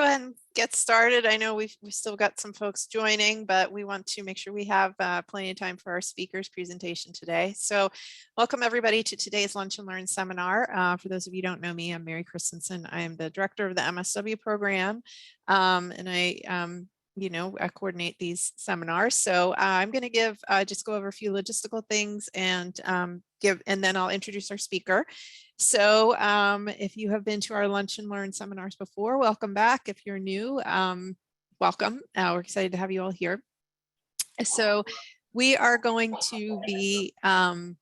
go ahead and get started. I know we've still got some folks joining, but we want to make sure we have plenty of time for our speaker's presentation today. So welcome everybody to today's Lunch and Learn seminar. For those of you who don't know me, I'm Mary Christensen. I am the director of the MSW program, and I coordinate these seminars. So I'm going to just go over a few logistical things and then I'll introduce our speaker. So if you have been to our Lunch and Learn seminars before, welcome back. If you're new, welcome. We're excited to have you all here. So we are going to be, a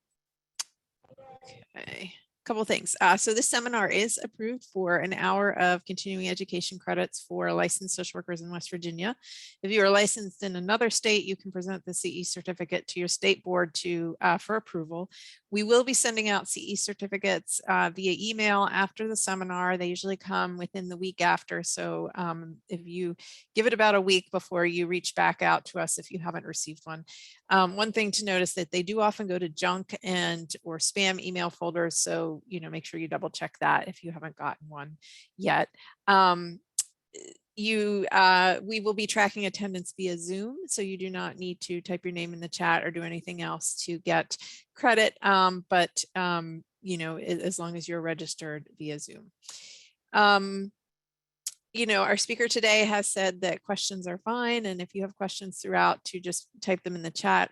couple of things. So this seminar is approved for an hour of continuing education credits for licensed social workers in West Virginia. If you are licensed in another state, you can present the CE certificate to your state board for approval. We will be sending out CE certificates via email after the seminar. They usually come within the week after. So if you give it about a week before you reach back out to us if you haven't received one. One thing to notice that they do often go to junk or spam email folders. So, make sure you double check that if you haven't gotten one yet. We will be tracking attendance via Zoom, so you do not need to type your name in the chat or do anything else to get credit. But as long as you're registered via Zoom. Our speaker today has said that questions are fine. And if you have questions throughout, to just type them in the chat.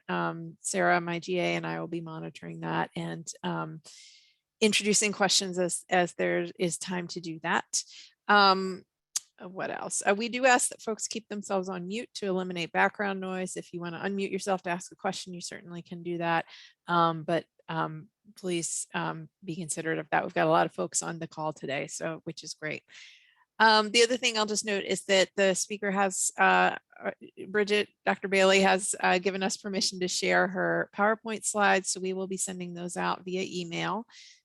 Sarah, my GA, and I will be monitoring that and introducing questions as there is time to do that. What else? We do ask that folks keep themselves on mute to eliminate background noise. If you want to unmute yourself to ask a question, you certainly can do that. But please be considerate of that. We've got a lot of folks on the call today, which is great. The other thing I'll just note is that the speaker has, Bridget, Dr. Bailey has given us permission to share her PowerPoint slides. So we will be sending those out via email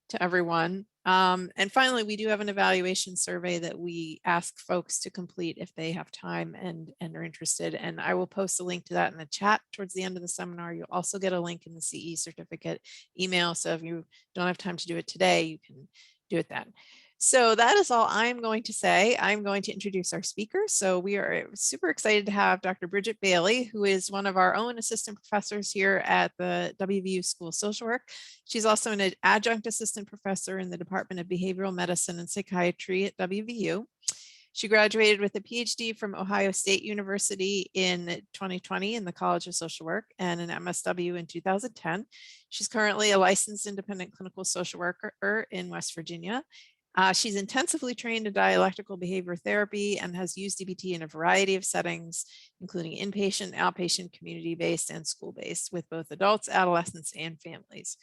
to everyone. And finally, we do have an evaluation survey that we ask folks to complete if they have time and are interested. And I will post a link to that in the chat towards the end of the seminar. You'll also get a link in the CE certificate email. So if you don't have time to do it today, you can do it then. So that is all I'm going to say. I'm going to introduce our speaker. So we are super excited to have Dr. Bridget Bailey, who is one of our own assistant professors here at the WVU School of Social Work. She's also an adjunct assistant professor in the Department of Behavioral Medicine and Psychiatry at WVU. She graduated with a PhD from Ohio State University in 2020 in the College of Social Work and an MSW in 2010. She's currently a licensed independent clinical social worker in West Virginia. She's intensively trained in dialectical behavior therapy and has used DBT in a variety of settings, including inpatient, outpatient, community-based, and school-based with both adults, adolescents, and families.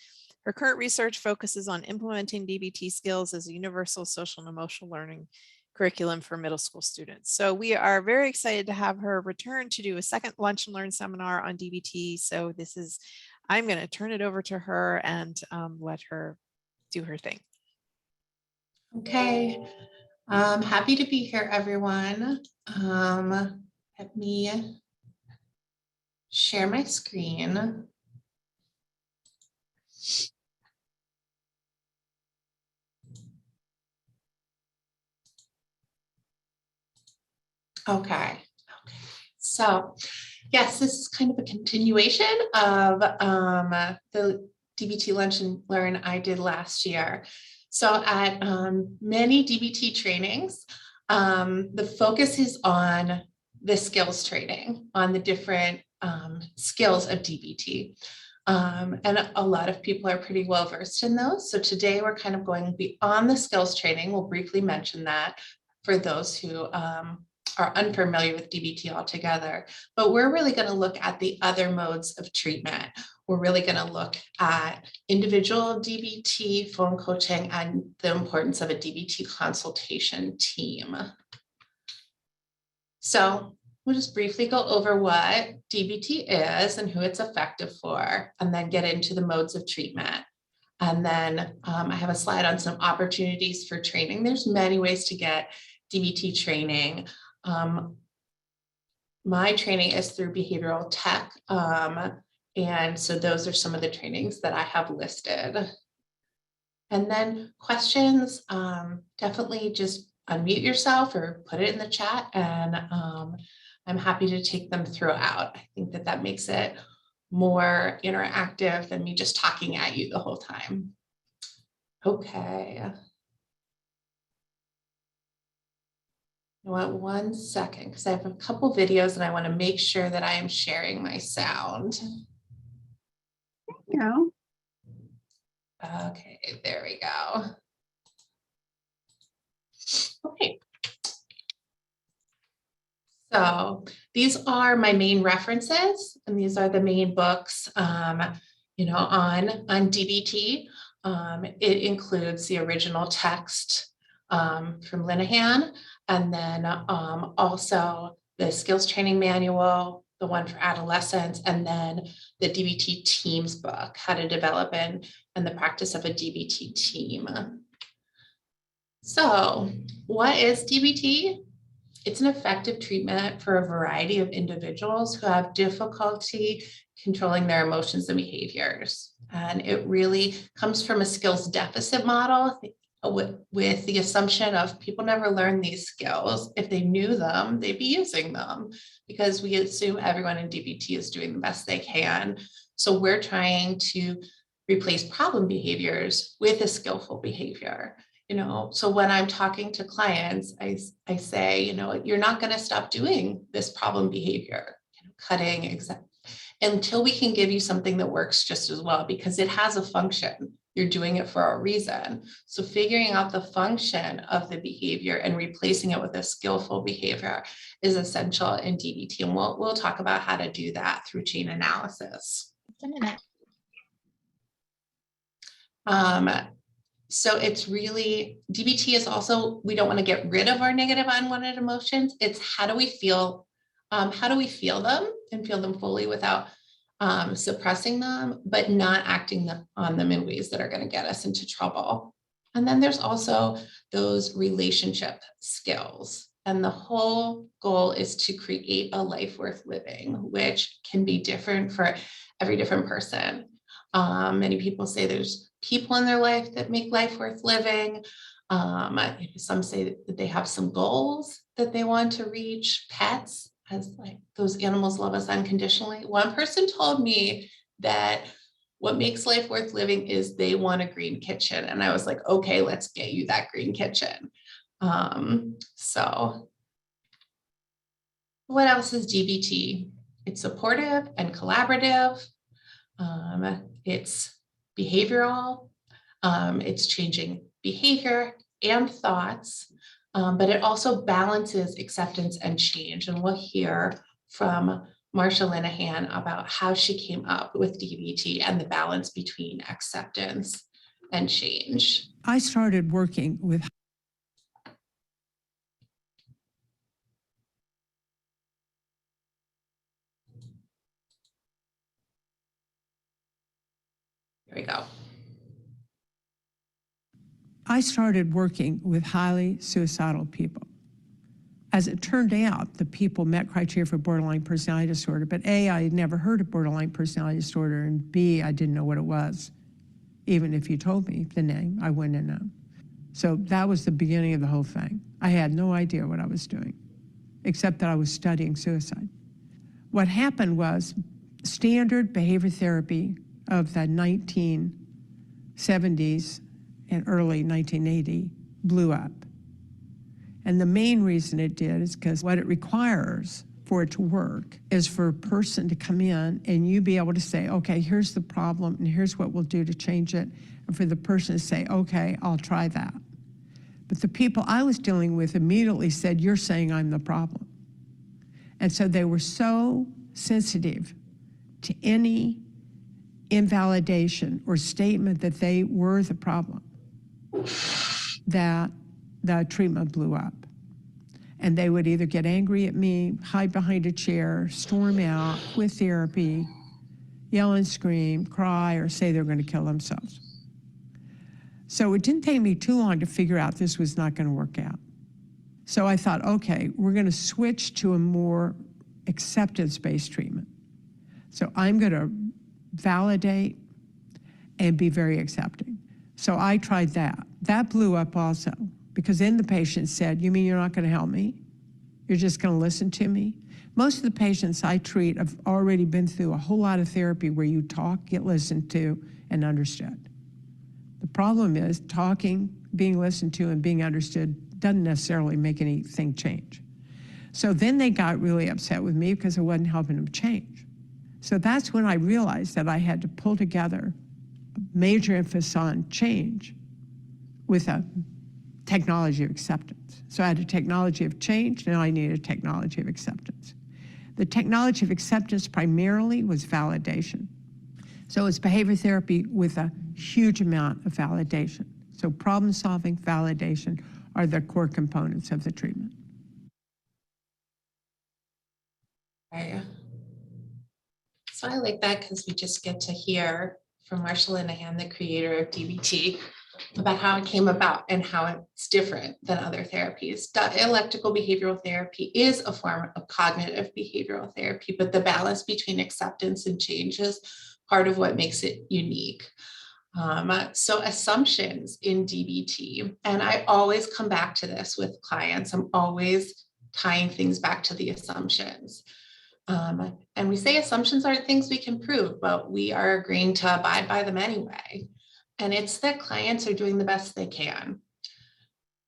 Her current research focuses on implementing DBT skills as a universal social and emotional learning curriculum for middle school students. So we are very excited to have her return to do a second Lunch and Learn seminar on DBT. So I'm going to turn it over to her and let her do her thing. Okay, happy to be here, everyone. Let me share my screen. Okay, so yes, this is kind of a continuation of the DBT Lunch and Learn I did last year. So at many DBT trainings, the focus is on the skills training, on the different skills of DBT. And a lot of people are pretty well versed in those. So today we're kind of going beyond the skills training. We'll briefly mention that for those who are unfamiliar with DBT altogether. But we're really going to look at the other modes of treatment. We're really going to look at individual DBT, phone coaching, and the importance of a DBT consultation team. So we'll just briefly go over what DBT is and who it's effective for, and then get into the modes of treatment. And then I have a slide on some opportunities for training. There's many ways to get DBT training. My training is through behavioral tech. And so those are some of the trainings that I have listed. And then questions, definitely just unmute yourself or put it in the chat, and I'm happy to take them throughout. I think that that makes it more interactive than me just talking at you the whole time. Okay. You know what, 1 second, because I have a couple videos and I want to make sure that I am sharing my sound. Yeah. Okay, there we go. Okay. So these are my main references, and these are the main books, you know, on DBT. It includes the original text from Linehan, and then also the skills training manual, the one for adolescents, and then the DBT teams book, how to develop and the practice of a DBT team. So what is DBT? It's an effective treatment for a variety of individuals who have difficulty controlling their emotions and behaviors. And it really comes from a skills deficit model with the assumption of people never learn these skills. If they knew them, they'd be using them, because we assume everyone in DBT is doing the best they can. So we're trying to replace problem behaviors with a skillful behavior. You know, so when I'm talking to clients, I say, you know, you're not going to stop doing this problem behavior, you know, cutting, until we can give you something that works just as well, because it has a function. You're doing it for a reason. So figuring out the function of the behavior and replacing it with a skillful behavior is essential in DBT. And we'll talk about how to do that through chain analysis. So it's really, DBT is also, we don't want to get rid of our negative unwanted emotions. It's how do we feel them and feel them fully without suppressing them, but not acting on them in ways that are going to get us into trouble. And then there's also those relationship skills. And the whole goal is to create a life worth living, which can be different for every different person. Many people say there's people in their life that make life worth living. Some say that they have some goals that they want to reach, pets, as like those animals love us unconditionally. One person told me that what makes life worth living is they want a green kitchen. And I was like, okay, let's get you that green kitchen. So what else is DBT? It's supportive and collaborative. It's behavioral, it's changing behavior and thoughts, but it also balances acceptance and change. And we'll hear from Marsha Linehan about how she came up with DBT and the balance between acceptance and change. I started working with Here we go. I started working with highly suicidal people. As it turned out, the people met criteria for borderline personality disorder, but A, I had never heard of borderline personality disorder, and B, I didn't know what it was. Even if you told me the name, I wouldn't have known. So that was the beginning of the whole thing. I had no idea what I was doing, except that I was studying suicide. What happened was standard behavior therapy of the 1970s and early 1980 blew up. And the main reason it did is because what it requires for it to work is for a person to come in and you be able to say, okay, here's the problem and here's what we'll do to change it. And for the person to say, okay, I'll try that. But the people I was dealing with immediately said, you're saying I'm the problem. And so they were so sensitive to any invalidation or statement that they were the problem that the treatment blew up. And they would either get angry at me, hide behind a chair, storm out, quit therapy, yell and scream, cry, or say they're going to kill themselves. So it didn't take me too long to figure out this was not going to work out. So I thought, okay, we're going to switch to a more acceptance-based treatment. So I'm going to validate and be very accepting. So I tried that. That blew up also, because then the patient said, you mean you're not going to help me? You're just going to listen to me? Most of the patients I treat have already been through a whole lot of therapy where you talk, get listened to, and understood. The problem is talking, being listened to, and being understood doesn't necessarily make anything change. So then they got really upset with me because I wasn't helping them change. So that's when I realized that I had to pull together a major emphasis on change with a technology of acceptance. So I had a technology of change, now I need a technology of acceptance. The technology of acceptance primarily was validation. So it's behavior therapy with a huge amount of validation. So problem solving, validation are the core components of the treatment. Right. So I like that because we just get to hear from Marshall Linehan, the creator of DBT, about how it came about and how it's different than other therapies. Dialectical behavioral therapy is a form of cognitive behavioral therapy, but the balance between acceptance and change is part of what makes it unique. So assumptions in DBT, and I always come back to this with clients, I'm always tying things back to the assumptions. And we say assumptions aren't things we can prove, but we are agreeing to abide by them anyway. And it's that clients are doing the best they can.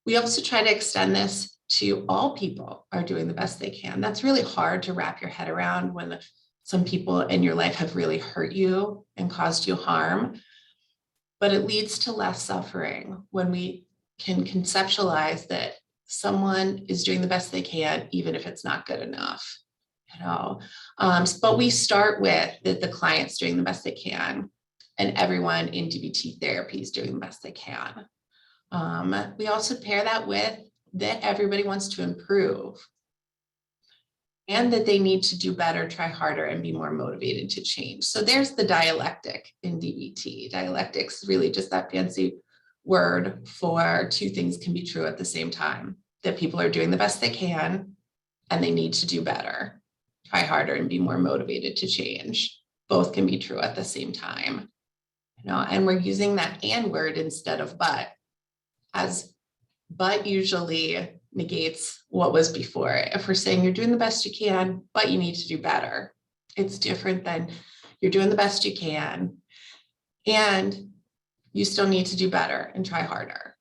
We also try to extend this to all people are doing the best they can. That's really hard to wrap your head around when some people in your life have really hurt you and caused you harm. But it leads to less suffering when we can conceptualize that someone is doing the best they can, even if it's not good enough. But we start with that the client's doing the best they can, and everyone in DBT therapy is doing the best they can. We also pair that with that everybody wants to improve and that they need to do better, try harder, and be more motivated to change. So there's the dialectic in DBT. Dialectics is really just that fancy word for two things can be true at the same time, that people are doing the best they can and they need to do better, try harder, and be more motivated to change. Both can be true at the same time. And we're using that and word instead of but, as but usually negates what was before. If we're saying you're doing the best you can, but you need to do better, it's different than you're doing the best you can and you still need to do better and try harder.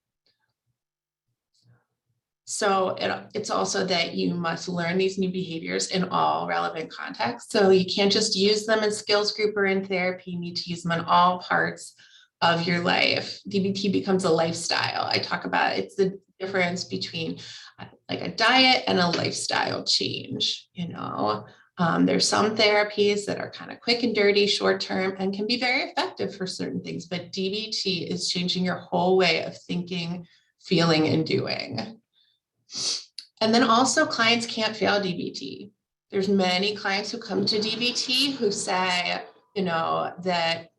So it's also that you must learn these new behaviors in all relevant contexts. So you can't just use them in skills group or in therapy. You need to use them in all parts of your life. DBT becomes a lifestyle. I talk about it's the difference between like a diet and a lifestyle change. There's some therapies that are kind of quick and dirty, short term, and can be very effective for certain things. But DBT is changing your whole way of thinking, feeling, and doing. And then also clients can't fail DBT. There's many clients who come to DBT who say, that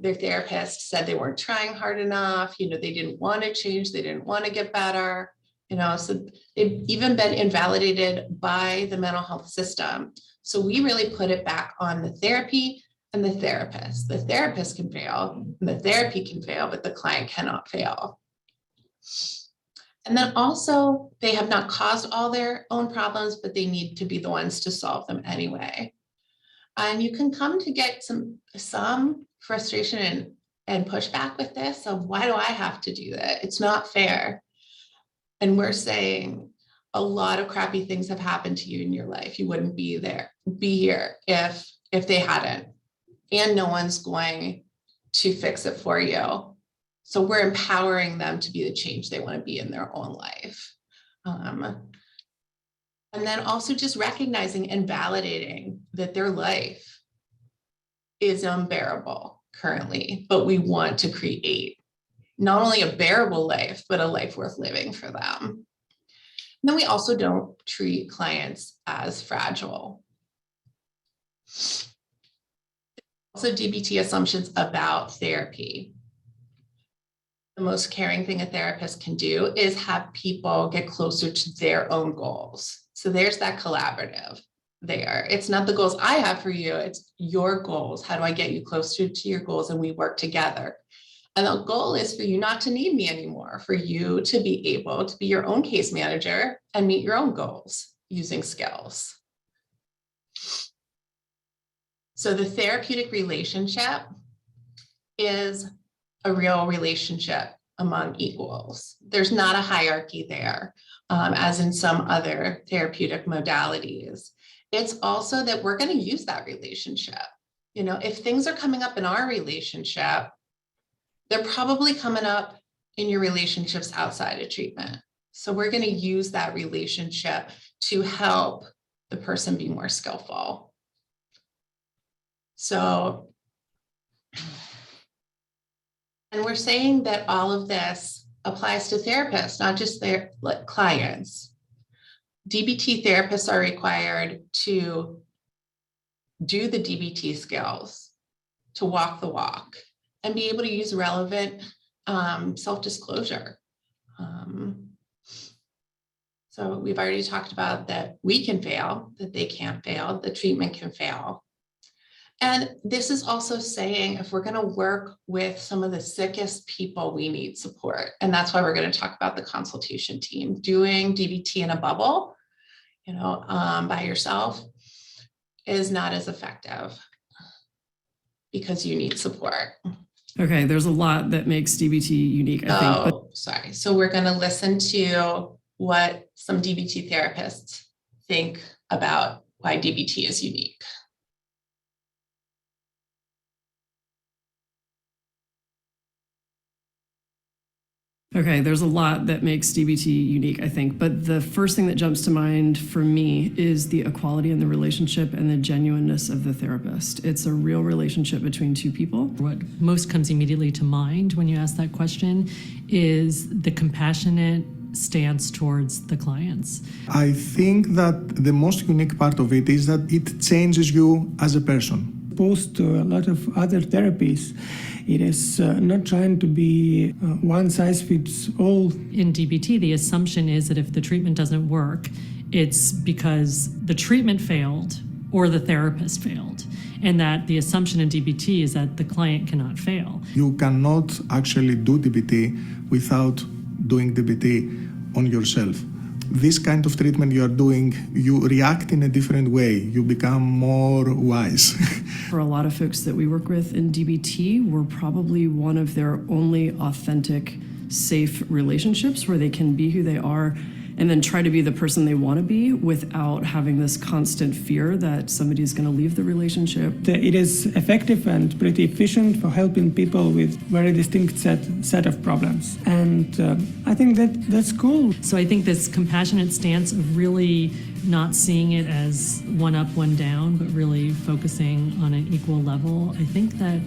their therapist said they weren't trying hard enough, they didn't want to change, they didn't want to get better, so they've even been invalidated by the mental health system. So we really put it back on the therapy and the therapist. The therapist can fail, and the therapy can fail, but the client cannot fail. And then also, they have not caused all their own problems, but they need to be the ones to solve them anyway. And you can come to get some frustration and pushback with this of, why do I have to do that? It's not fair. And we're saying a lot of crappy things have happened to you in your life. You wouldn't be here if they hadn't. And no one's going to fix it for you. So we're empowering them to be the change they want to be in their own life. And then also just recognizing and validating that their life is unbearable currently, but we want to create not only a bearable life, but a life worth living for them. And then we also don't treat clients as fragile. Also, DBT assumptions about therapy. The most caring thing a therapist can do is have people get closer to their own goals. So there's that collaborative there. It's not the goals I have for you, it's your goals. How do I get you closer to your goals? And we work together. And the goal is for you not to need me anymore, for you to be able to be your own case manager and meet your own goals using skills. So the therapeutic relationship is a real relationship among equals. There's not a hierarchy there, as in some other therapeutic modalities. It's also that we're going to use that relationship. You know, if things are coming up in our relationship, they're probably coming up in your relationships outside of treatment. So we're going to use that relationship to help the person be more skillful. So, and we're saying that all of this applies to therapists, not just their clients. DBT therapists are required to do the DBT skills, to walk the walk, and be able to use relevant self-disclosure. So we've already talked about that we can fail, that they can't fail, the treatment can fail. And this is also saying if we're going to work with some of the sickest people, we need support. And that's why we're going to talk about the consultation team. Doing DBT in a bubble, you know, by yourself is not as effective because you need support. Okay, there's a lot that makes DBT unique, I think. Oh, sorry. So we're going to listen to what some DBT therapists think about why DBT is unique. Okay, there's a lot that makes DBT unique, I think. But the first thing that jumps to mind for me is the equality in the relationship and the genuineness of the therapist. It's a real relationship between two people. What most comes immediately to mind when you ask that question is the compassionate stance towards the clients. I think that the most unique part of it is that it changes you as a person. Opposed to a lot of other therapies, it is not trying to be one size fits all. In DBT, the assumption is that if the treatment doesn't work, it's because the treatment failed or the therapist failed. And that the assumption in DBT is that the client cannot fail. You cannot actually do DBT without doing DBT on yourself. This kind of treatment you are doing, you react in a different way. You become more wise. For a lot of folks that we work with in DBT, we're probably one of their only authentic, safe relationships where they can be who they are and then try to be the person they want to be without having this constant fear that somebody's going to leave the relationship. It is effective and pretty efficient for helping people with very distinct set of problems. And I think that's cool. So I think this compassionate stance of really not seeing it as one up, one down, but really focusing on an equal level, I think that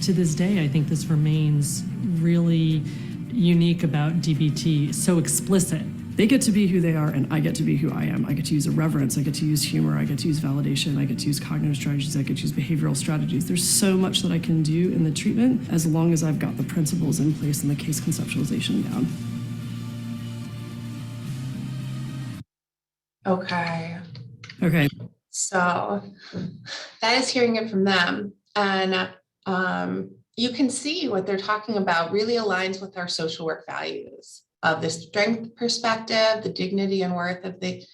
to this day, I think this remains really unique about DBT, so explicit. They get to be who they are, and I get to be who I am. I get to use irreverence, I get to use humor, I get to use validation, I get to use cognitive strategies, I get to use behavioral strategies. There's so much that I can do in the treatment as long as I've got the principles in place and the case conceptualization down. Okay. So that is hearing it from them. And you can see what they're talking about really aligns with our social work values of the strength perspective, the dignity and worth of the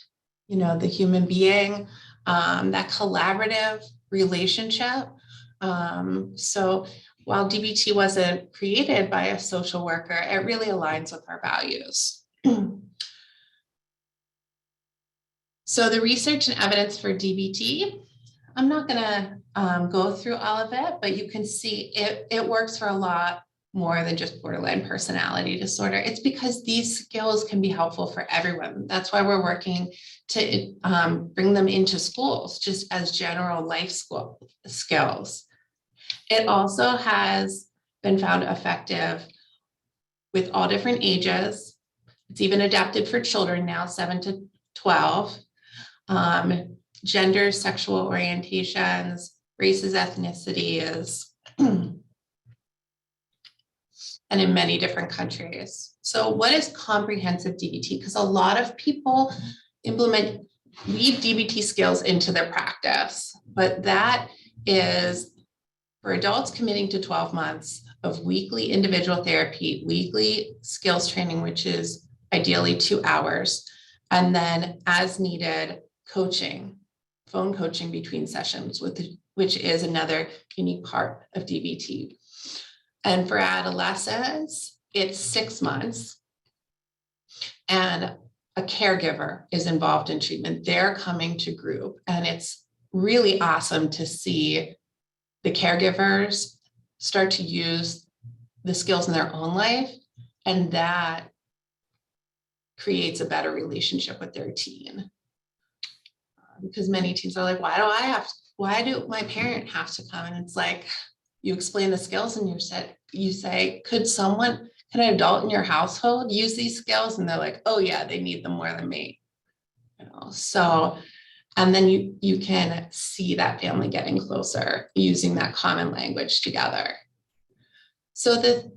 human being, that collaborative relationship. So while DBT wasn't created by a social worker, it really aligns with our values. So the research and evidence for DBT, I'm not going to go through all of it, but you can see it works for a lot more than just borderline personality disorder. It's because these skills can be helpful for everyone. That's why we're working to bring them into schools, just as general life skills. It also has been found effective with all different ages. It's even adapted for children now, 7 to 12. Gender, sexual orientations, races, ethnicities, and in many different countries. So what is comprehensive DBT? Because a lot of people weave DBT skills into their practice, but that is for adults committing to 12 months of weekly individual therapy, weekly skills training, which is ideally 2 hours, and then as needed coaching, phone coaching between sessions, which is another unique part of DBT. And for adolescents, it's 6 months, and a caregiver is involved in treatment. They're coming to group, and it's really awesome to see the caregivers start to use the skills in their own life, and that creates a better relationship with their teen. Because many teens are like, why do my parent have to come? And it's like, you explain the skills and you say, could an adult in your household use these skills? And they're like, oh yeah, they need them more than me. So, and then you can see that family getting closer using that common language together. So the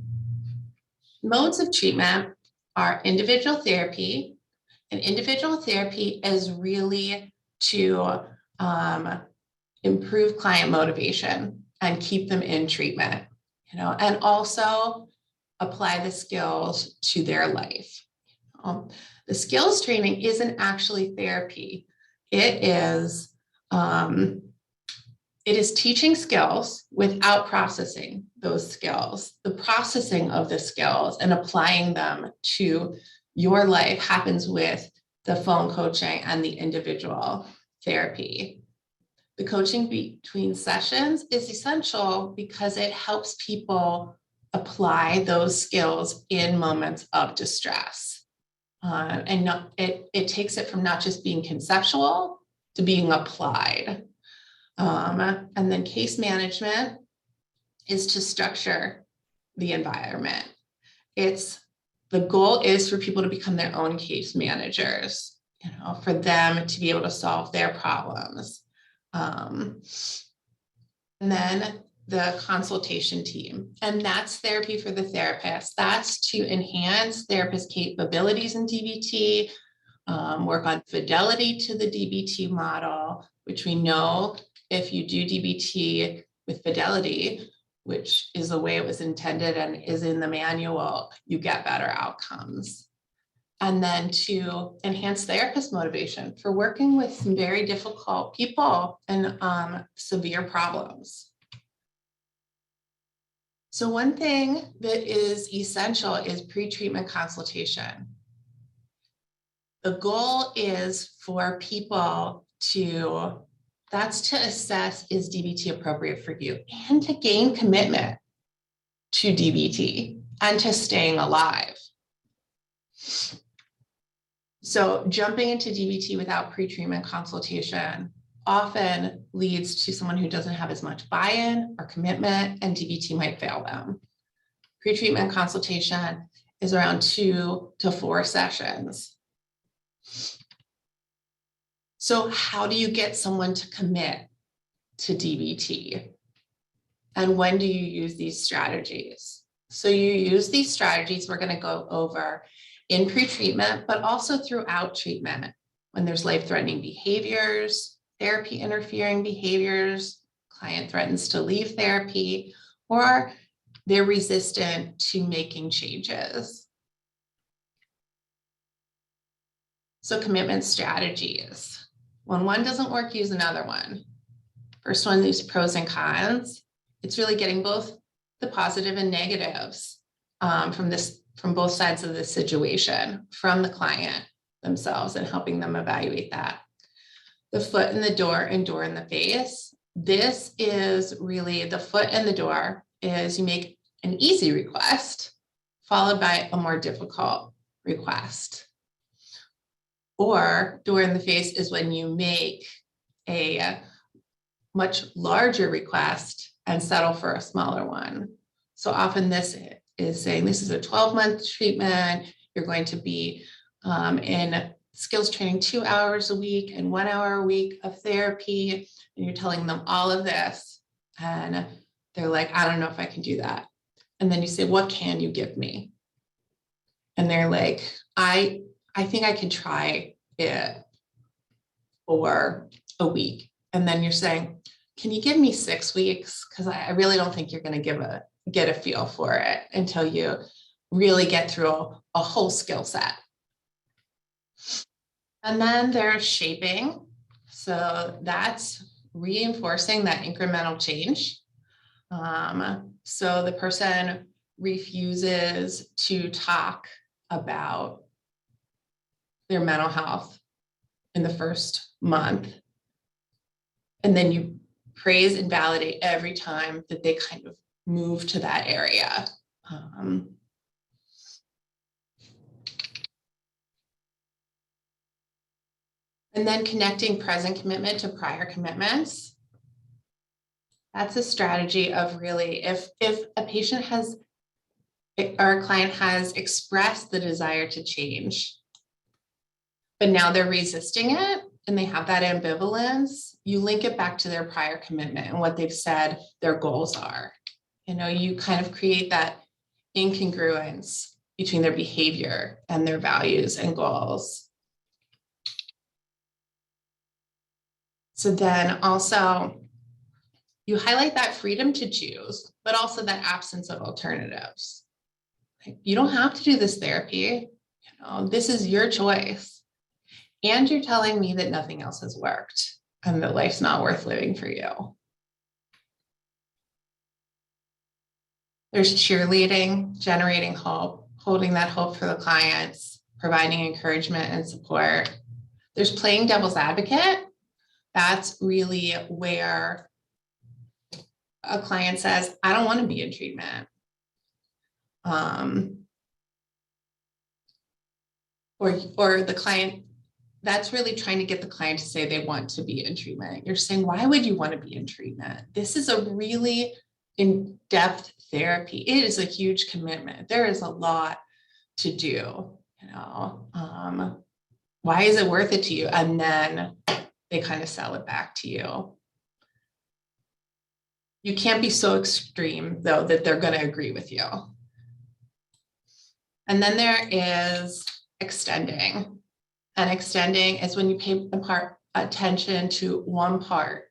modes of treatment are individual therapy, and individual therapy is really to improve client motivation and keep them in treatment, and also apply the skills to their life. The skills training isn't actually therapy. It is teaching skills without processing those skills. The processing of the skills and applying them to your life happens with the phone coaching and the individual therapy. The coaching between sessions is essential because it helps people apply those skills in moments of distress. It takes it from not just being conceptual to being applied. And then case management is to structure the environment. The goal is for people to become their own case managers, for them to be able to solve their problems. And then the consultation team, and that's therapy for the therapist. That's to enhance therapist capabilities in DBT, work on fidelity to the DBT model, which we know if you do DBT with fidelity, which is the way it was intended and is in the manual, you get better outcomes. And then to enhance therapist motivation for working with some very difficult people and severe problems. So one thing that is essential is pre-treatment consultation. The goal is for people that's to assess, is DBT appropriate for you, and to gain commitment to DBT and to staying alive. So jumping into DBT without pre-treatment consultation often leads to someone who doesn't have as much buy-in or commitment, and DBT might fail them. Pre-treatment consultation is around 2 to 4 sessions. So how do you get someone to commit to DBT? And when do you use these strategies? So you use these strategies we're going to go over in pre-treatment, but also throughout treatment, when there's life-threatening behaviors, therapy interfering behaviors, client threatens to leave therapy, or they're resistant to making changes. So commitment strategies. When one doesn't work, use another one. First one, these pros and cons. It's really getting both the positive and negatives from both sides of the situation, from the client themselves, and helping them evaluate that. The foot in the door and door in the face. This is really the foot in the door is you make an easy request followed by a more difficult request. Or door in the face is when you make a much larger request and settle for a smaller one. So often this is saying this is a 12-month treatment. You're going to be in skills training 2 hours a week and 1 hour a week of therapy. And you're telling them all of this. And they're like, I don't know if I can do that. And then you say, what can you give me? And they're like, I think I can try it for a week. And then you're saying, can you give me 6 weeks? Because I really don't think you're going to give get a feel for it until you really get through a whole skill set. And then there's shaping. So that's reinforcing that incremental change. So the person refuses to talk about their mental health in the first month. And then you praise and validate every time that they kind of move to that area. And then connecting present commitment to prior commitments. That's a strategy of really, if a patient has, or a client has expressed the desire to change, but now they're resisting it and they have that ambivalence, you link it back to their prior commitment and what they've said their goals are. You know, you kind of create that incongruence between their behavior and their values and goals. So then also you highlight that freedom to choose, but also that absence of alternatives. You don't have to do this therapy. You know, this is your choice. And you're telling me that nothing else has worked and that life's not worth living for you. There's cheerleading, generating hope, holding that hope for the clients, providing encouragement and support. There's playing devil's advocate. That's really where a client says, I don't want to be in treatment. Or the client, that's really trying to get the client to say they want to be in treatment. You're saying, why would you want to be in treatment? This is a really in-depth therapy. It is a huge commitment. There is a lot to do, you know. Why is it worth it to you? And then they kind of sell it back to you. You can't be so extreme, though, that they're going to agree with you. And then there is extending. And extending is when you pay attention to one part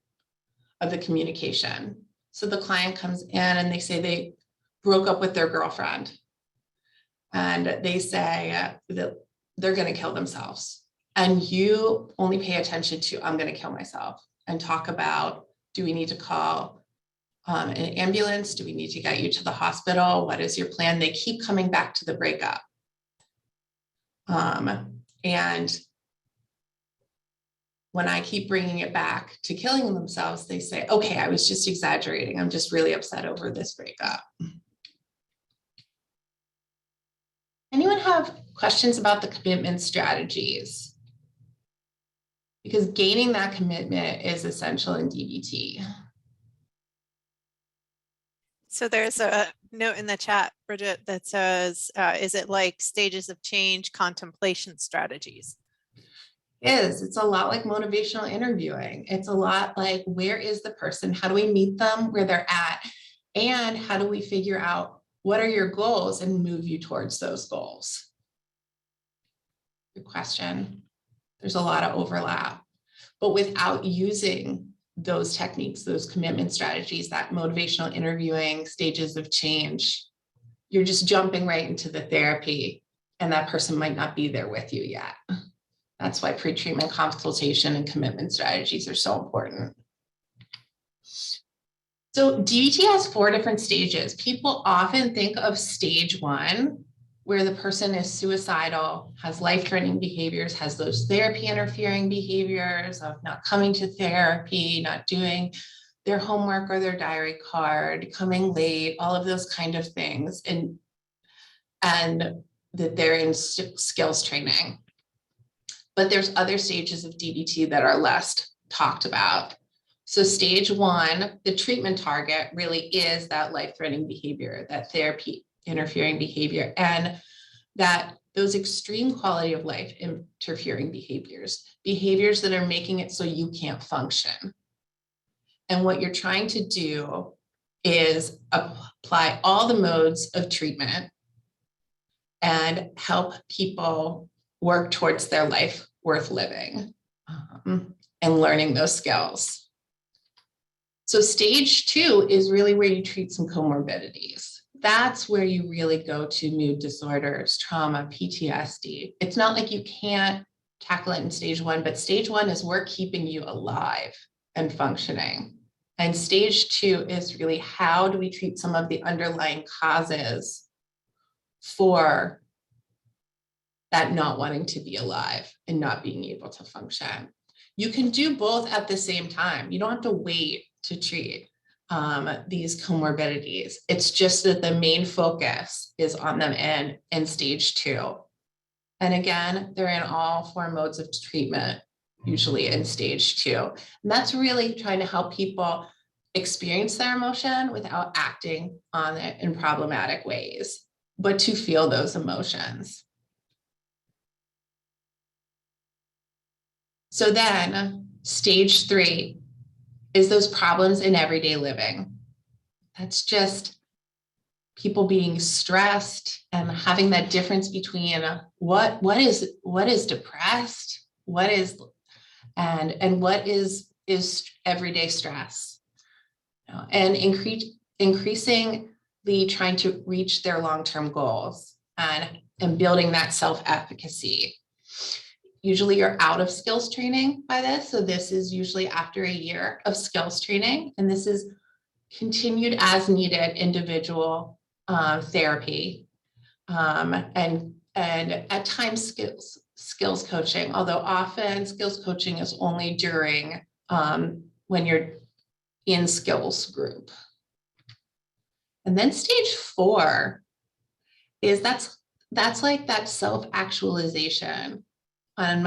of the communication. So the client comes in and they say they broke up with their girlfriend. And they say that they're going to kill themselves. And you only pay attention to, I'm going to kill myself, and talk about, do we need to call an ambulance? Do we need to get you to the hospital? What is your plan? They keep coming back to the breakup. And when I keep bringing it back to killing themselves, they say, okay, I was just exaggerating. I'm just really upset over this breakup. Anyone have questions about the commitment strategies? Because gaining that commitment is essential in DBT. So there's a note in the chat, Bridget, that says, is it like stages of change, contemplation strategies? It's a lot like motivational interviewing. It's a lot like, where is the person? How do we meet them where they're at? And how do we figure out what are your goals and move you towards those goals? Good question. There's a lot of overlap, but without using those techniques, those commitment strategies, that motivational interviewing, stages of change, you're just jumping right into the therapy and that person might not be there with you yet. That's why pre-treatment consultation and commitment strategies are so important. So DBT has 4 different stages. People often think of stage 1, where the person is suicidal, has life-threatening behaviors, has those therapy interfering behaviors of not coming to therapy, not doing their homework or their diary card, coming late, all of those kind of things, and that they're in skills training. But there's other stages of DBT that are less talked about. So stage 1, the treatment target really is that life-threatening behavior, that therapy interfering behavior, and that those extreme quality of life interfering behaviors that are making it so you can't function. And what you're trying to do is apply all the modes of treatment and help people work towards their life worth living and learning those skills. So stage 2 is really where you treat some comorbidities. That's where you really go to mood disorders, trauma, PTSD. It's not like you can't tackle it in stage 1, but stage 1 is we're keeping you alive and functioning. And stage 2 is really how do we treat some of the underlying causes for that not wanting to be alive and not being able to function. You can do both at the same time. You don't have to wait to treat these comorbidities. It's just that the main focus is on them in stage 2. And again, they're in all 4 modes of treatment, usually in stage 2. And that's really trying to help people experience their emotion without acting on it in problematic ways, but to feel those emotions. So then stage 3 is those problems in everyday living. That's just people being stressed and having that difference between what is depressed, what is and what is everyday stress, and increasingly trying to reach their long-term goals and building that self-efficacy. Usually you're out of skills training by this. So this is usually after a year of skills training. And this is continued as needed individual therapy and at times skills coaching, although often skills coaching is only during when you're in skills group. And then stage 4 is that's like that self-actualization on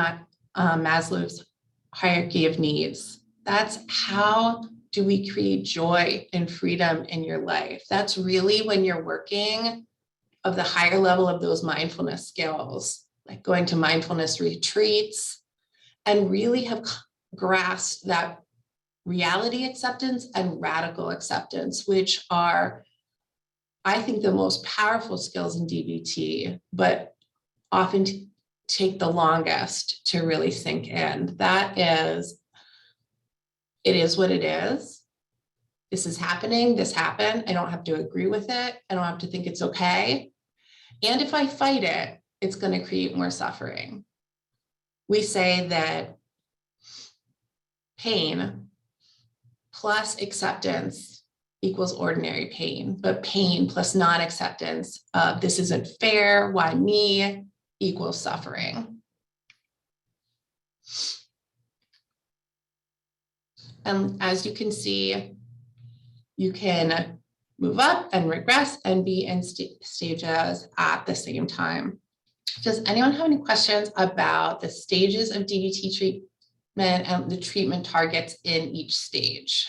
Maslow's hierarchy of needs. That's how do we create joy and freedom in your life. That's really when you're working of the higher level of those mindfulness skills, like going to mindfulness retreats and really have grasped that reality acceptance and radical acceptance, which are, I think, the most powerful skills in DBT, but often take the longest to really sink in. That is, it is what it is. This is happening, this happened. I don't have to agree with it. I don't have to think it's okay. And if I fight it, it's going to create more suffering. We say that pain plus acceptance equals ordinary pain, but pain plus non-acceptance of this isn't fair, why me, equals suffering. And as you can see, you can move up and regress and be in stages at the same time. Does anyone have any questions about the stages of DBT treatment and the treatment targets in each stage?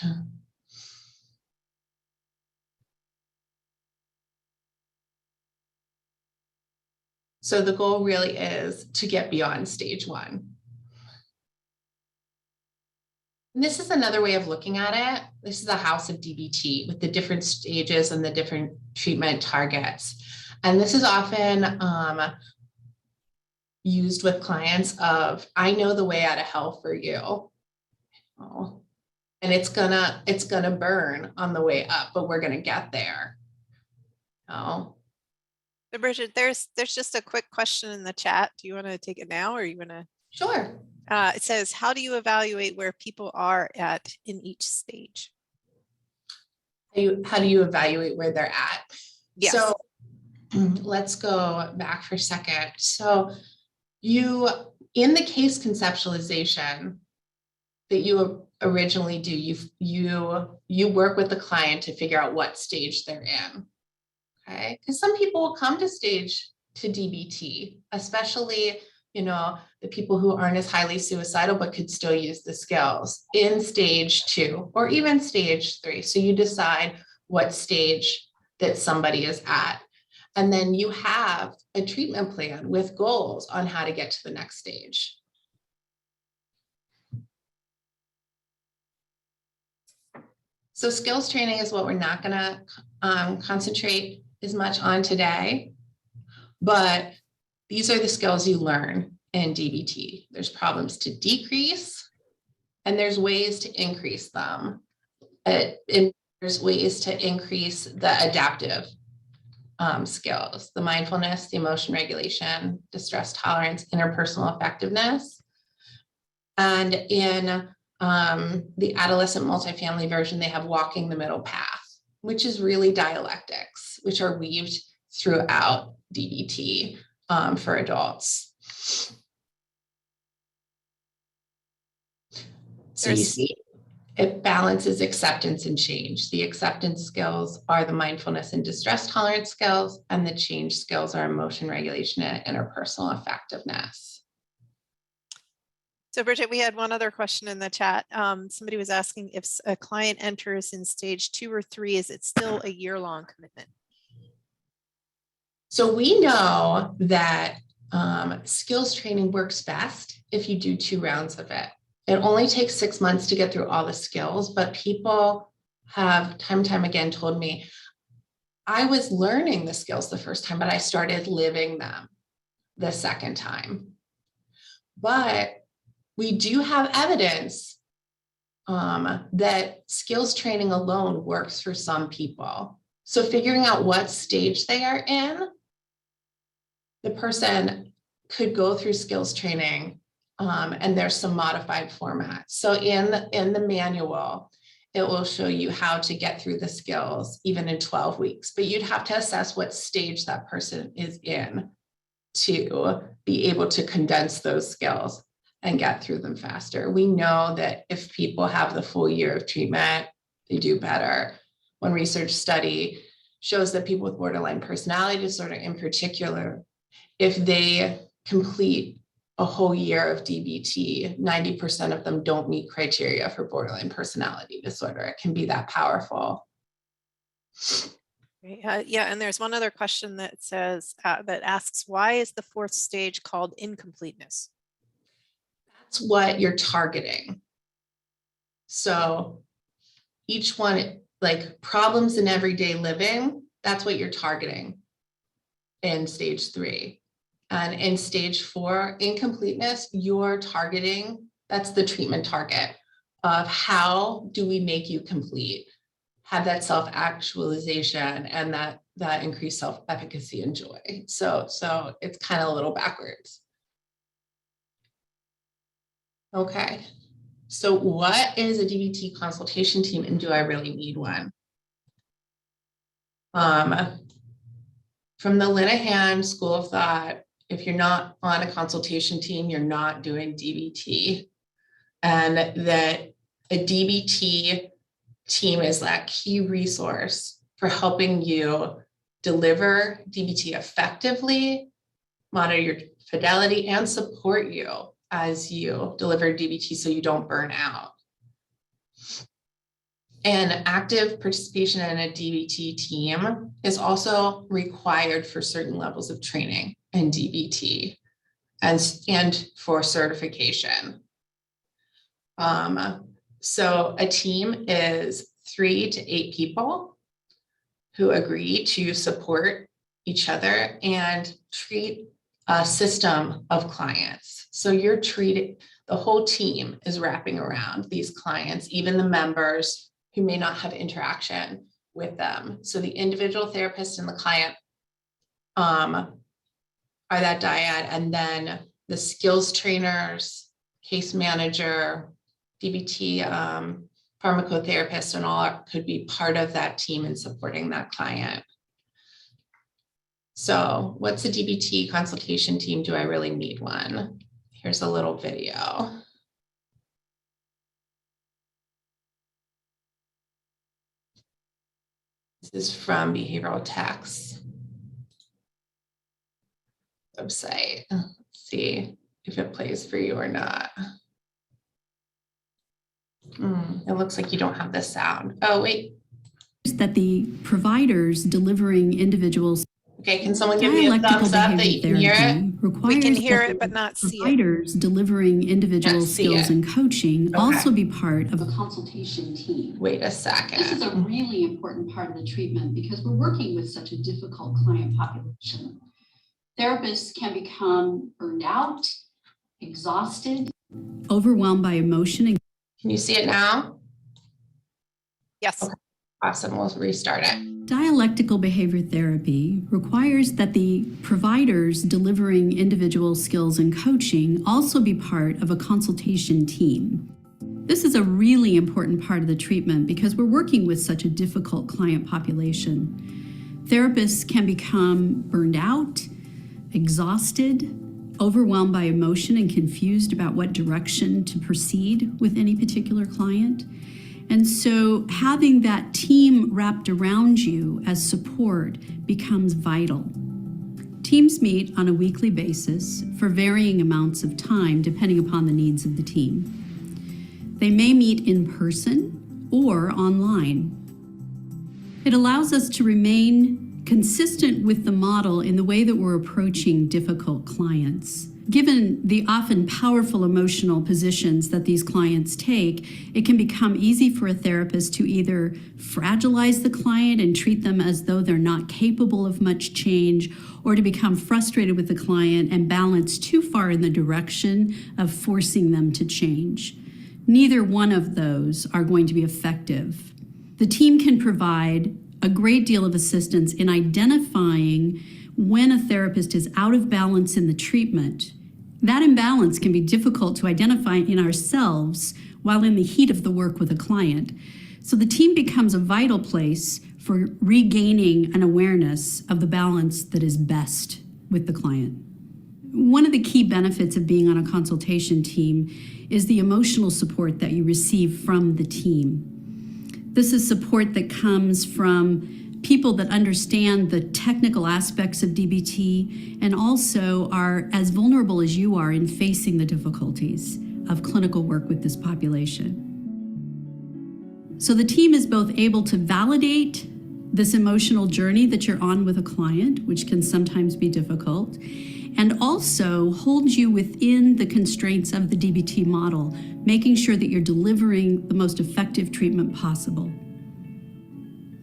So the goal really is to get beyond stage 1. And this is another way of looking at it. This is a house of DBT with the different stages and the different treatment targets. And this is often used with clients of, I know the way out of hell for you. Oh, and it's gonna burn on the way up, but we're gonna get there. Oh. So Bridget, there's just a quick question in the chat. Do you want to take it now or you want to? Sure. It says, how do you evaluate where people are at in each stage? How do you evaluate where they're at? Yes. So let's go back for a second. So you, in the case conceptualization that you originally do, you work with the client to figure out what stage they're in. Okay, because some people will come to DBT, especially, the people who aren't as highly suicidal, but could still use the skills in stage 2 or even stage 3. So you decide what stage that somebody is at. And then you have a treatment plan with goals on how to get to the next stage. So skills training is what we're not going to concentrate as much on today, but these are the skills you learn in DBT. There's problems to decrease and there's ways to increase them. there's ways to increase the adaptive skills, the mindfulness, the emotion regulation, distress tolerance, interpersonal effectiveness. And in the adolescent multifamily version, they have walking the middle path, which is really dialectics, which are weaved throughout DBT for adults. So you see, it balances acceptance and change. The acceptance skills are the mindfulness and distress tolerance skills, and the change skills are emotion regulation and interpersonal effectiveness. So Bridget, we had one other question in the chat. Somebody was asking if a client enters in stage 2 or 3, is it still a year-long commitment? So we know that skills training works best if you do 2 rounds of it. It only takes 6 months to get through all the skills, but people have time and time again told me, I was learning the skills the first time, but I started living them the second time. But we do have evidence that skills training alone works for some people. So figuring out what stage they are in, the person could go through skills training, and there's some modified formats. So in the manual, it will show you how to get through the skills even in 12 weeks, but you'd have to assess what stage that person is in to be able to condense those skills and get through them faster. We know that if people have the full year of treatment, they do better. One research study shows that people with borderline personality disorder in particular, if they complete a whole year of DBT, 90% of them don't meet criteria for borderline personality disorder. It can be that powerful. Yeah, and there's one other question that says, that asks, why is the 4th stage called incompleteness? That's what you're targeting. So each one, like problems in everyday living, that's what you're targeting in stage 3. And in stage 4, incompleteness, you're targeting, that's the treatment target of how do we make you complete, have that self-actualization and that increased self-efficacy and joy. So it's kind of a little backwards. Okay, so what is a DBT consultation team and do I really need one? From the Linehan School of Thought, if you're not on a consultation team, you're not doing DBT. And that a DBT team is that key resource for helping you deliver DBT effectively, monitor your fidelity, and support you as you deliver DBT so you don't burn out. And active participation in a DBT team is also required for certain levels of training in DBT and for certification. So a team is 3 to 8 people who agree to support each other and treat a system of clients. So you're treating, the whole team is wrapping around these clients, even the members who may not have interaction with them. So the individual therapist and the client are that dyad, and then the skills trainers, case manager, DBT pharmacotherapist, and all could be part of that team in supporting that client. So what's a DBT consultation team? Do I really need one? Here's a little video. This is from Behavioral Tech's website. Let's see if it plays for you or not. It looks like you don't have the sound. Oh, wait. That the providers delivering individuals. Okay, can someone give me a thumbs up that you can hear it? We can hear it, but not see it. Providers delivering individual skills and coaching also be part of a consultation team. Wait a second. This is a really important part of the treatment because we're working with such a difficult client population. Therapists can become burned out, exhausted, overwhelmed by emotion. Can you see it now? Yes. Okay. Awesome. We'll restart it. Dialectical behavior therapy requires that the providers delivering individual skills and coaching also be part of a consultation team. This is a really important part of the treatment because we're working with such a difficult client population. Therapists can become burned out, exhausted, overwhelmed by emotion, and confused about what direction to proceed with any particular client. And so having that team wrapped around you as support becomes vital. Teams meet on a weekly basis for varying amounts of time depending upon the needs of the team. They may meet in person or online. It allows us to remain consistent with the model in the way that we're approaching difficult clients. Given the often powerful emotional positions that these clients take, it can become easy for a therapist to either fragilize the client and treat them as though they're not capable of much change, or to become frustrated with the client and balance too far in the direction of forcing them to change. Neither one of those are going to be effective. The team can provide a great deal of assistance in identifying when a therapist is out of balance in the treatment. That imbalance can be difficult to identify in ourselves while in the heat of the work with a client. So the team becomes a vital place for regaining an awareness of the balance that is best with the client. One of the key benefits of being on a consultation team is the emotional support that you receive from the team. This is support that comes from people that understand the technical aspects of DBT and also are as vulnerable as you are in facing the difficulties of clinical work with this population. So the team is both able to validate this emotional journey that you're on with a client, which can sometimes be difficult, and also hold you within the constraints of the DBT model, making sure that you're delivering the most effective treatment possible.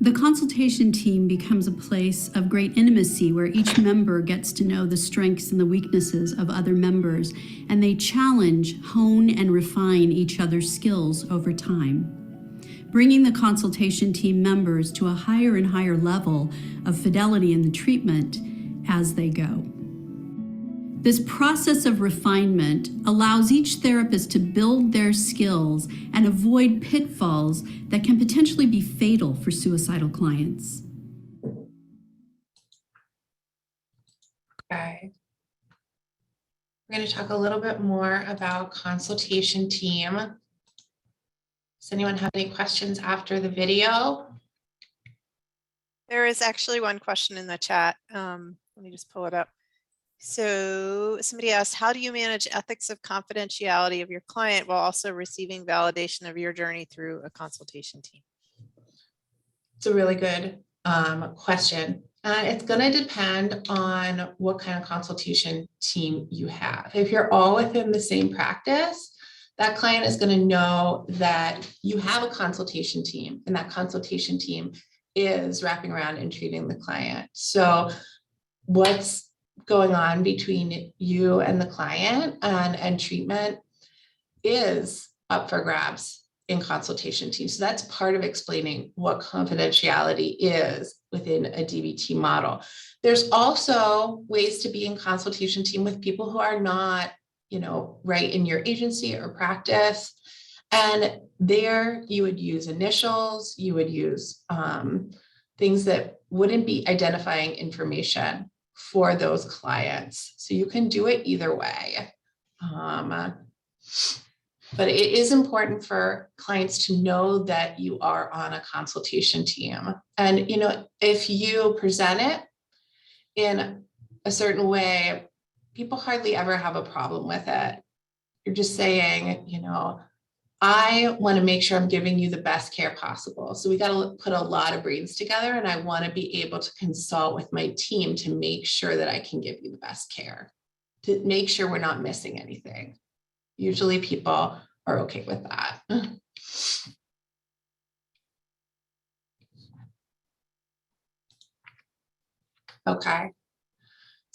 The consultation team becomes a place of great intimacy where each member gets to know the strengths and the weaknesses of other members, and they challenge, hone, and refine each other's skills over time, bringing the consultation team members to a higher and higher level of fidelity in the treatment as they go. This process of refinement allows each therapist to build their skills and avoid pitfalls that can potentially be fatal for suicidal clients. Okay. We're going to talk a little bit more about consultation team. Does anyone have any questions after the video? There is actually one question in the chat. Let me just pull it up. So somebody asked, how do you manage ethics of confidentiality of your client while also receiving validation of your journey through a consultation team? It's a really good question. It's going to depend on what kind of consultation team you have. If you're all within the same practice, that client is going to know that you have a consultation team, and that consultation team is wrapping around and treating the client. So what's going on between you and the client and treatment is up for grabs in consultation teams. So that's part of explaining what confidentiality is within a DBT model. There's also ways to be in consultation team with people who are not, right in your agency or practice. And there you would use initials, you would use things that wouldn't be identifying information for those clients. So you can do it either way. But it is important for clients to know that you are on a consultation team. And, if you present it in a certain way, people hardly ever have a problem with it. You're just saying, I want to make sure I'm giving you the best care possible. So we got to put a lot of brains together, and I want to be able to consult with my team to make sure that I can give you the best care, to make sure we're not missing anything. Usually people are okay with that. Okay.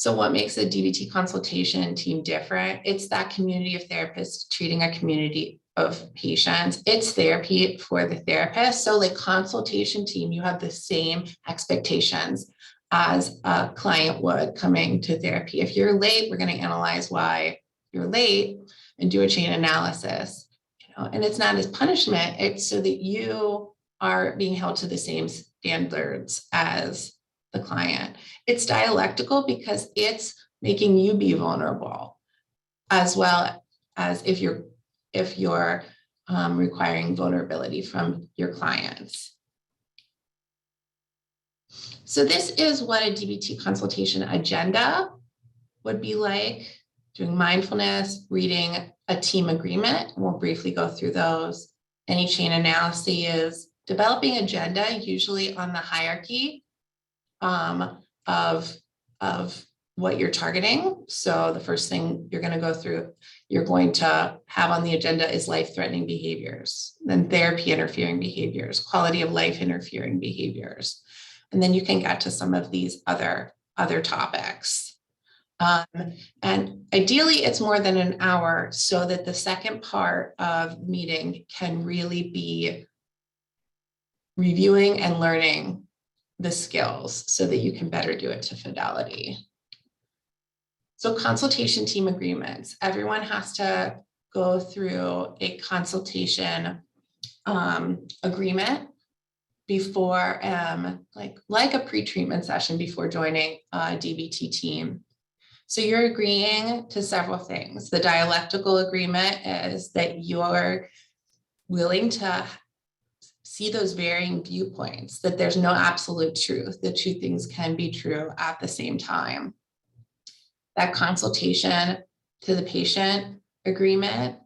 So what makes a DBT consultation team different? It's that community of therapists treating a community of patients. It's therapy for the therapist. So like consultation team, you have the same expectations as a client would coming to therapy. If you're late, we're going to analyze why you're late and do a chain analysis. And it's not as punishment, it's so that you are being held to the same standards as the client. It's dialectical because it's making you be vulnerable, as well as if you're requiring vulnerability from your clients. So this is what a DBT consultation agenda would be like: doing mindfulness, reading a team agreement. We'll briefly go through those. Any chain analyses, developing agenda, usually on the hierarchy of what you're targeting. So the first thing you're going to go through, you're going to have on the agenda is life-threatening behaviors, then therapy interfering behaviors, quality of life interfering behaviors. And then you can get to some of these other topics. And ideally, it's more than an hour so that the second part of meeting can really be reviewing and learning the skills so that you can better do it to fidelity. So consultation team agreements, everyone has to go through a consultation agreement before, like a pre-treatment session before joining a DBT team. So you're agreeing to several things. The dialectical agreement is that you're willing to see those varying viewpoints, that there's no absolute truth, that two things can be true at the same time. That consultation to the patient agreement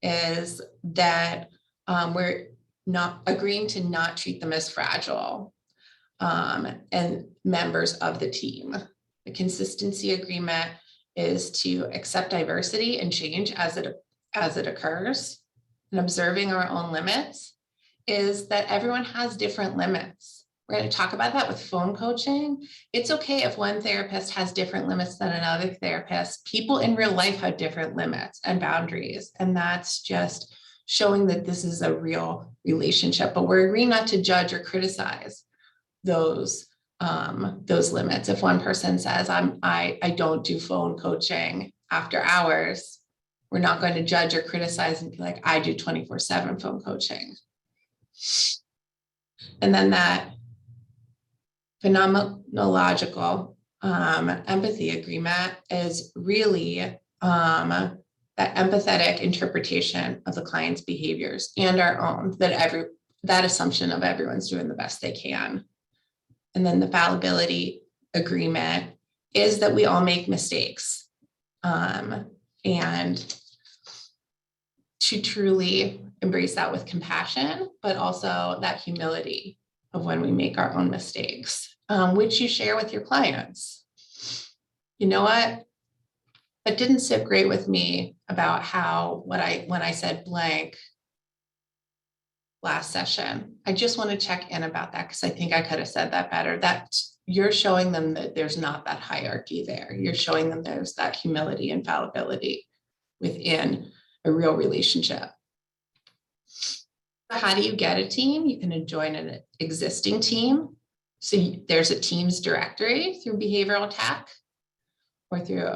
is that we're not agreeing to not treat them as fragile and members of the team. The consistency agreement is to accept diversity and change as it occurs. And observing our own limits is that everyone has different limits. We're going to talk about that with phone coaching. It's okay if one therapist has different limits than another therapist. People in real life have different limits and boundaries, and that's just showing that this is a real relationship. But we're agreeing not to judge or criticize those limits. If one person says, I don't do phone coaching after hours, we're not going to judge or criticize and be like, I do 24/7 phone coaching. And then that phenomenological empathy agreement is really that empathetic interpretation of the client's behaviors and our own, that assumption of everyone's doing the best they can. And then the fallibility agreement is that we all make mistakes, and to truly embrace that with compassion, but also that humility of when we make our own mistakes, which you share with your clients. You know what? That didn't sit great with me about when I said blank last session. I just want to check in about that because I think I could have said that better. That you're showing them that there's not that hierarchy there. You're showing them there's that humility and fallibility within a real relationship. How do you get a team? You can join an existing team. So there's a teams directory through behavioral tech, or through,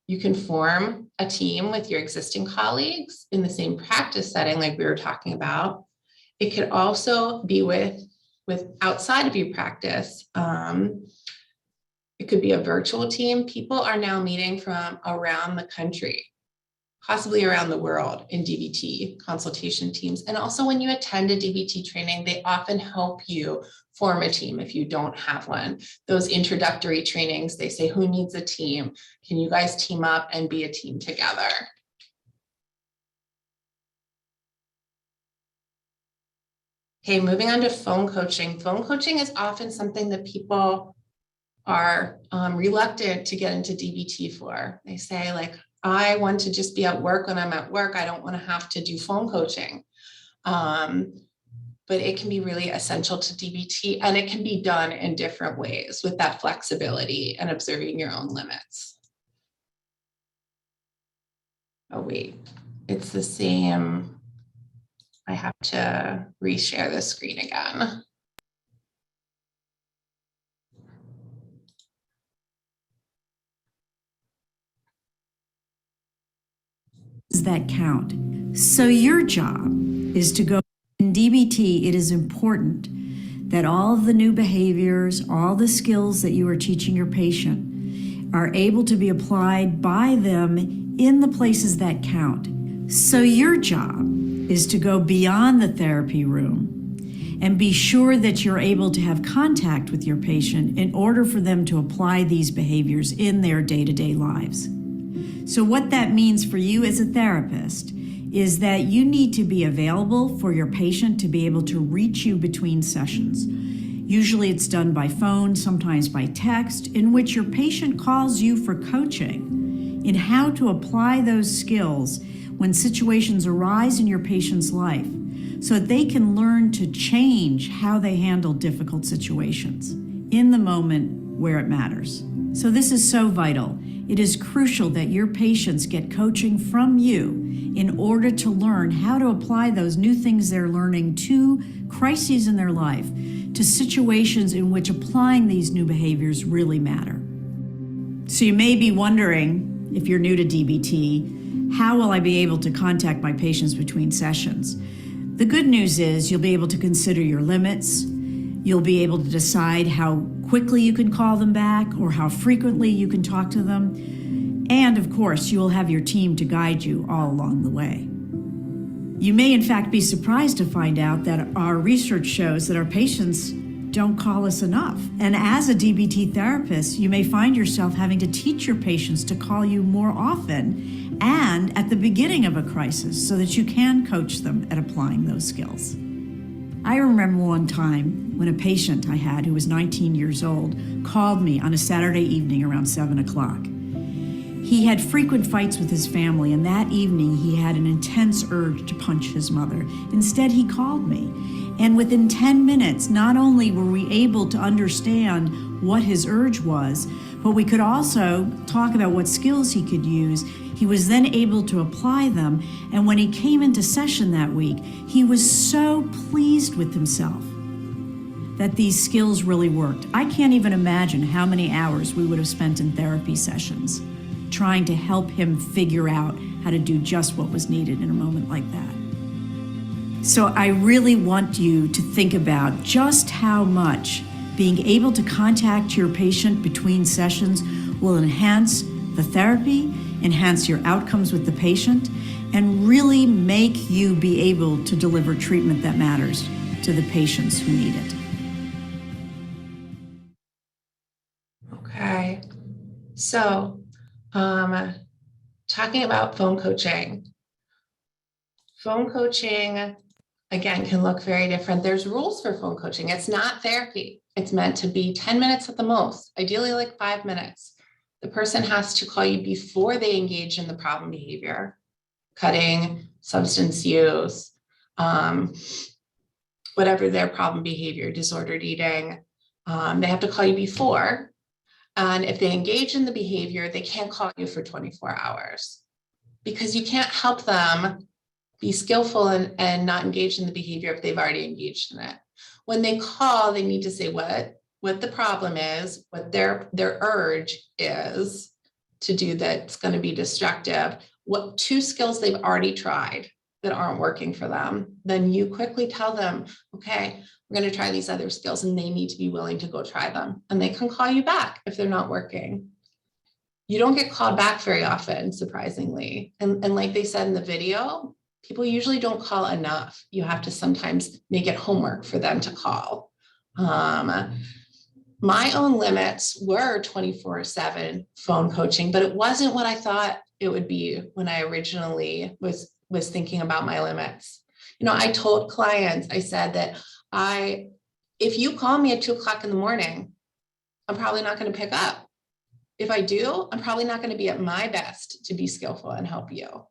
you can form a team with your existing colleagues in the same practice setting like we were talking about. It could also be with outside of your practice. It could be a virtual team. People are now meeting from around the country, possibly around the world, in DBT consultation teams. And also when you attend a DBT training, they often help you form a team if you don't have one. Those introductory trainings, they say, who needs a team? Can you guys team up and be a team together? Okay, moving on to phone coaching. Phone coaching is often something that people are reluctant to get into DBT for. They say, like, I want to just be at work when I'm at work. I don't want to have to do phone coaching. but it can be really essential to DBT, and it can be done in different ways with that flexibility and observing your own limits. Oh, wait, it's the same. I have to reshare the screen again. That count. So your job is to go in DBT. It is important that all of the new behaviors, all the skills that you are teaching your patient are able to be applied by them in the places that count. So your job is to go beyond the therapy room and be sure that you're able to have contact with your patient in order for them to apply these behaviors in their day-to-day lives. So what that means for you as a therapist is that you need to be available for your patient to be able to reach you between sessions. Usually it's done by phone, sometimes by text, in which your patient calls you for coaching in how to apply those skills when situations arise in your patient's life so that they can learn to change how they handle difficult situations in the moment where it matters. So this is so vital. It is crucial that your patients get coaching from you in order to learn how to apply those new things they're learning to crises in their life, to situations in which applying these new behaviors really matter. So you may be wondering, if you're new to DBT, how will I be able to contact my patients between sessions? The good news is you'll be able to consider your limits. You'll be able to decide how quickly you can call them back or how frequently you can talk to them. And of course, you will have your team to guide you all along the way. You may in fact be surprised to find out that our research shows that our patients don't call us enough. And as a DBT therapist, you may find yourself having to teach your patients to call you more often and at the beginning of a crisis so that you can coach them at applying those skills. I remember one time when a patient I had who was 19 years old called me on a Saturday evening around 7 o'clock. He had frequent fights with his family, and that evening he had an intense urge to punch his mother. Instead, he called me. And within 10 minutes, not only were we able to understand what his urge was, but we could also talk about what skills he could use. He was then able to apply them. And when he came into session that week, he was so pleased with himself that these skills really worked. I can't even imagine how many hours we would have spent in therapy sessions trying to help him figure out how to do just what was needed in a moment like that. So I really want you to think about just how much being able to contact your patient between sessions will enhance the therapy, enhance your outcomes with the patient, and really make you be able to deliver treatment that matters to the patients who need it. Okay, so talking about phone coaching. Phone coaching, again, can look very different. There's rules for phone coaching. It's not therapy. It's meant to be 10 minutes at the most, ideally like 5 minutes. The person has to call you before they engage in the problem behavior, cutting, substance use, whatever their problem behavior, disordered eating. They have to call you before. And if they engage in the behavior, they can't call you for 24 hours because you can't help them be skillful and not engage in the behavior if they've already engaged in it. When they call, they need to say what the problem is, what their urge is to do that's going to be destructive, what 2 skills they've already tried that aren't working for them. Then you quickly tell them, okay, we're going to try these other skills, and they need to be willing to go try them. And they can call you back if they're not working. You don't get called back very often, surprisingly. And like they said in the video, people usually don't call enough. You have to sometimes make it homework for them to call. My own limits were 24/7 phone coaching, but it wasn't what I thought it would be when I originally was thinking about my limits. You know, I told clients, I said that if you call me at 2 o'clock in the morning, I'm probably not going to pick up. If I do, I'm probably not going to be at my best to be skillful and help you.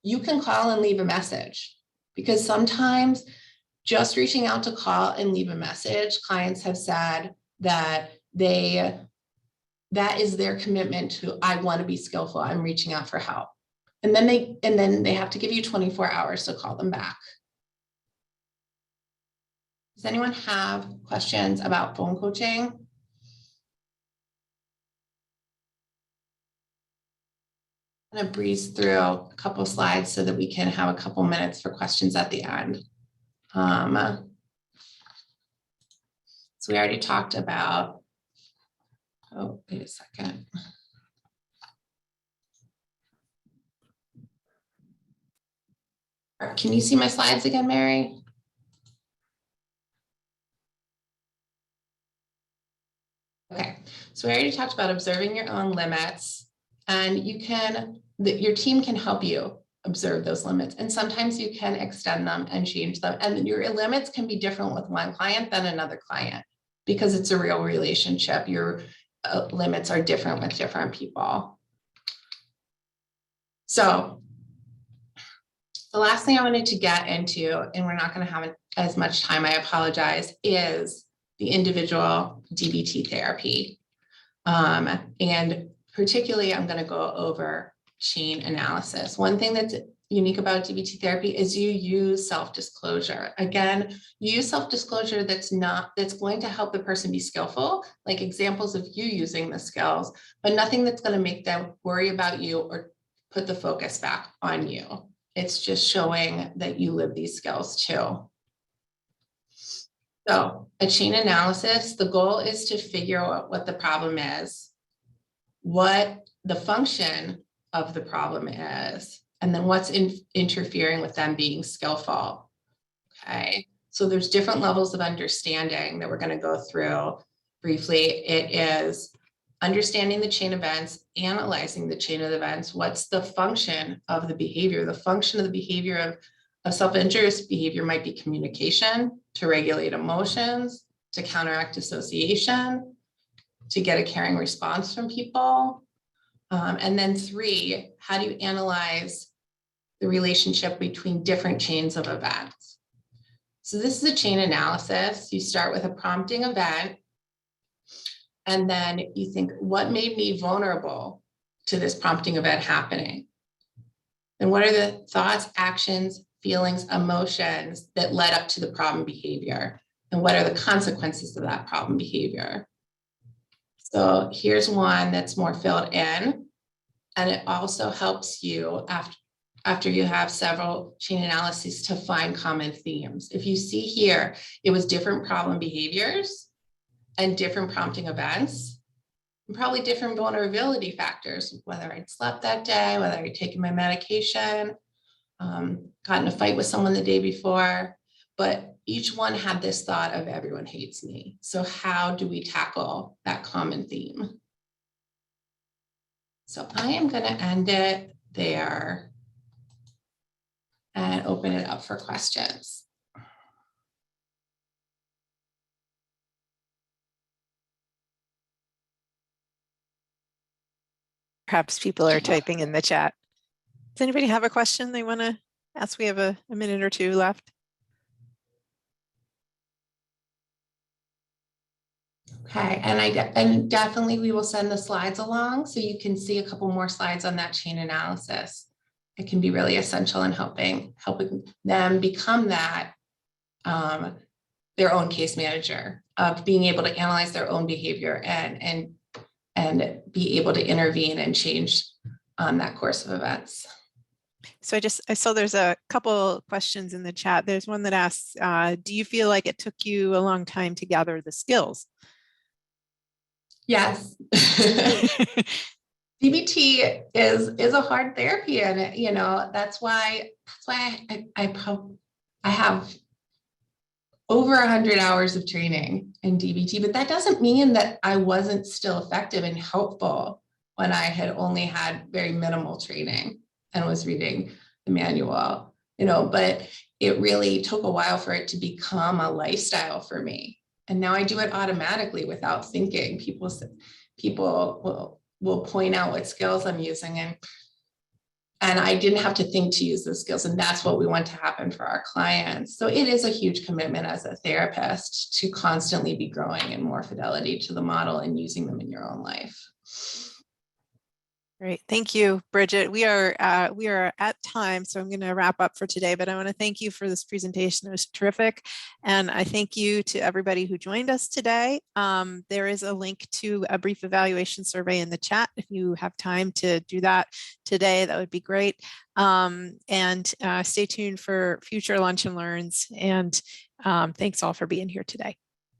You can call and leave a message, because sometimes just reaching out to call and leave a message, clients have said that that is their commitment to, I want to be skillful, I'm reaching out for help. And then they have to give you 24 hours to call them back. Does anyone have questions about phone coaching? I'm going to breeze through a couple of slides so that we can have a couple minutes for questions at the end. So we already talked about, oh, wait a second. Can you see my slides again, Mary? Okay, so we already talked about observing your own limits, and your team can help you observe those limits, and sometimes you can extend them and change them, and your limits can be different with one client than another client because it's a real relationship. Your limits are different with different people. So the last thing I wanted to get into, and we're not going to have as much time, I apologize, is the individual DBT therapy. And particularly, I'm going to go over chain analysis. One thing that's unique about DBT therapy is you use self-disclosure. Again, you use self-disclosure that's going to help the person be skillful, like examples of you using the skills, but nothing that's going to make them worry about you or put the focus back on you. It's just showing that you live these skills too. So a chain analysis, the goal is to figure out what the problem is, what the function of the problem is, and then what's interfering with them being skillful. Okay, so there's different levels of understanding that we're going to go through briefly. It is understanding the chain events, analyzing the chain of events. What's the function of the behavior? The function of the behavior of self-injurious behavior might be communication, to regulate emotions, to counteract dissociation, to get a caring response from people. And then 3, how do you analyze the relationship between different chains of events? So this is a chain analysis. You start with a prompting event, and then you think, what made me vulnerable to this prompting event happening? And what are the thoughts, actions, feelings, emotions that led up to the problem behavior? And what are the consequences of that problem behavior? So here's one that's more filled in. And it also helps you after you have several chain analyses to find common themes. If you see here, it was different problem behaviors and different prompting events, and probably different vulnerability factors, whether I'd slept that day, whether I'd taken my medication, got in a fight with someone the day before, but each one had this thought of everyone hates me. So how do we tackle that common theme? So I am going to end it there and open it up for questions. Perhaps people are typing in the chat. Does anybody have a question they want to ask? We have a minute or two left. Okay, and definitely we will send the slides along so you can see a couple more slides on that chain analysis. It can be really essential in helping them become that their own case manager, of being able to analyze their own behavior and be able to intervene and change that course of events. So I saw there's a couple questions in the chat. There's one that asks, do you feel like it took you a long time to gather the skills? Yes. DBT is a hard therapy, and you know that's why I have over 100 hours of training in DBT, but that doesn't mean that I wasn't still effective and helpful when I had only had very minimal training and was reading the manual, you know, but it really took a while for it to become a lifestyle for me. And now I do it automatically without thinking. People will point out what skills I'm using, and And I didn't have to think to use those skills. And that's what we want to happen for our clients. So it is a huge commitment as a therapist to constantly be growing in more fidelity to the model and using them in your own life. Great. Thank you, Bridget. We are at time, so I'm going to wrap up for today, but I want to thank you for this presentation. It was terrific. And I thank you to everybody who joined us today. There is a link to a brief evaluation survey in the chat. If you have time to do that today, that would be great. And stay tuned for future Lunch and Learns. And thanks all for being here today.